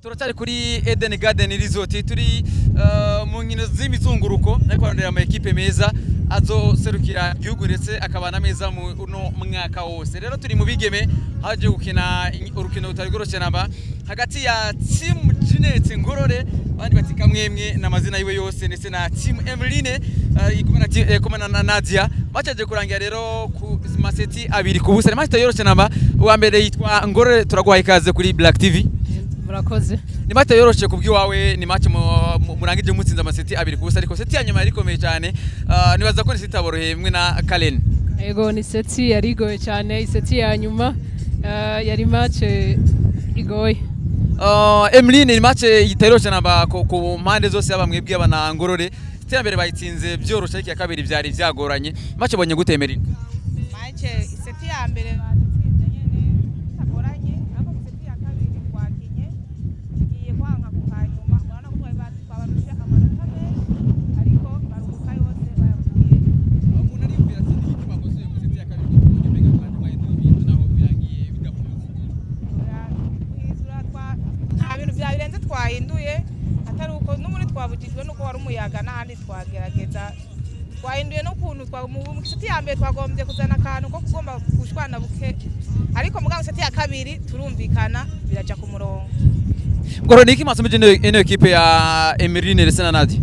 Turacyari kuri Eden Garden Resort turi mu nkino z'imizunguruko ariko barondera ama equipe meza azoserukira igihugu ndetse akabana meza mu uno mwaka wose. Rero turi mu bigeme haje gukina urukino rutari rworoshe namba hagati ya team Jeanette Ngorore bandi batika mwemwe n'amazina yiwe yose ndetse na team Emelyne ikumana na Nadia bacaje kurangira rero ku maseti abiri ku busa. Match yoroshe namba uwa mbere yitwa Ngorore turaguha ikaze kuri Black TV. Murakoze. Ni match yoroshe kubwiwawe ni match murangije mutsinza amaseti abiri kubusa ariko seti ya nyuma yari komeye cyane nibaza ko ni seti aborohemwe na Karen. Ego ni seti yari igoye cyane iseti ya nyuma yari match igoye. Emelyne ni match yitaroshe namba ku mpande zose y'abamwebwe abana Ngorore seti ya mbere bayitsinze byoroshe ariko ya kabiri byari byagoranye match bonye gute Emelyne? Match seti ya mbere twahinduye atari uko n'ubundi twabugijwe nuko wari umuyaga n'ahandi twagerageza twahinduye no kuntu mu seti ya mbere twagombye kuzana akantu ko kugomba gushwana buke ariko mugabo seti ya kabiri turumvikana biraja ku murongo. Ngoro niki masomije ino equipe ya Emelyne ndetse na Nadia?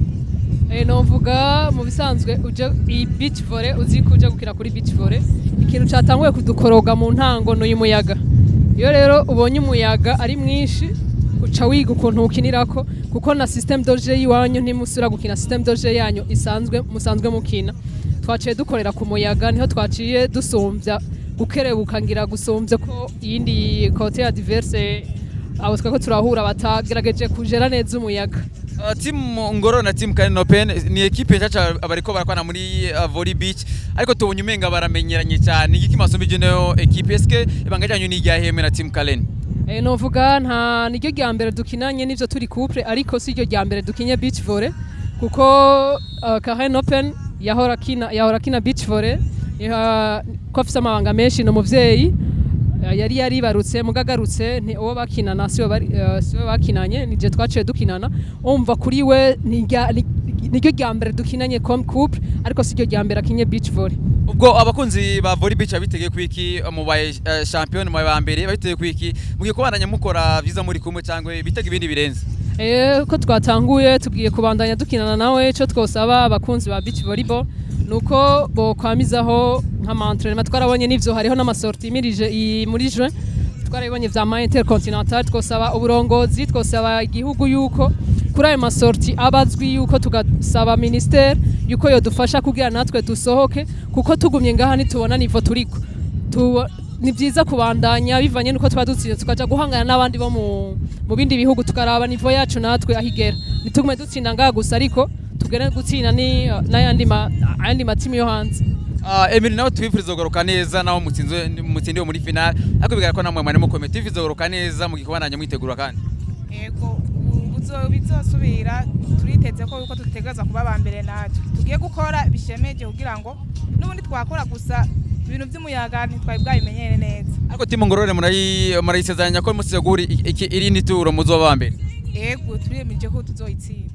Novuga mu bisanzwe uje i beach volley uzi kuja gukina kuri beach volley ikintu cyatanguye kudukoroga mu ntango no y'umuyaga. Iyo rero ubonye umuyaga ari mwinshi uca wiga ukuntu ukinirako kuko na system doje yiwanyu ntimusura gukina system doje yanyu isanzwe musanzwe mukina twaciye dukorera ku muyaga niho twaciye dusumbya gukerebuka ngira gusumbye ko yindi kote ya diverse abo twako turahura batagerageje kujera neza umuyaga. Team Ngorore na team Karen Open ni equipe nshasha abariko barakwana muri Volleybeach ariko tubonye umenga baramenyeranye cyane iki masomije no equipe eske ibanga ryanyu ni ryaheme na team Karen? Novuga nta niryo rya mbere dukinanye n'ivyo turi couple ariko si ryo rya mbere dukinye beach volley kuko Karen Open yahora kina beach volley ko afise amabanga menshi no muvyeyi yari yaribarutse mugagarutse uwo bakinana siwe bakinanye nije twaciye dukinana umva kuri we niryo rya mbere dukinanye comme couple ariko si ryo rya mbere akinye beach volley. Ubwo abakunzi ba Volleybeach abitegeye kwiki mu baye champion mu ba mbere babitegeye kwiki mugiye kubandanya mukora vyiza muri kumwe cyangwa bitega ibindi birenze? Ko twatanguye tugiye kubandanya dukinana nawe cyo twosaba abakunzi ba beach volleyball nuko bo kwamizaho nka entraînement twarabonye n'ivyo hariho n'amasorti imirije muri juin twarabonye vya ma intercontinental twosaba uburongozi twosaba igihugu yuko kuri ayo masorti abazwi yuko tugasaba ministere yuko yo dufasha kugira natwe dusohoke kuko tugumye ngaha nitubona nivo turiko ni byiza kubandanya bivanye nuko twadutsinze tukaja guhangana n'abandi bo mu bindi bihugu tukaraba nivo yacu natwe ahigera nitugume dutsinda ngaha gusa ariko tugere gutsinda ni n'ayandi matimu yo hanze. Emelyne nawe tubifuriza kugaruka neza naho mutsindiwe muri final ariko bigaragara ko namwe mwari mukomeye tubifuriza kugaruka neza mugikubandanya mwitegura kandi. Yego bizosubira turiteze ko yuko tutegereza kuba bambere natwe tugiye gukora bishemeje kugira ngo n'ubundi twakora gusa ibintu by'umuyaga ntitwaye bwabimenyere neza. Ariko team Ngorore murayisezeranya ko musegura irindi turo muzoba bambere? Yego turiyemeje ko tuzoyitsinda.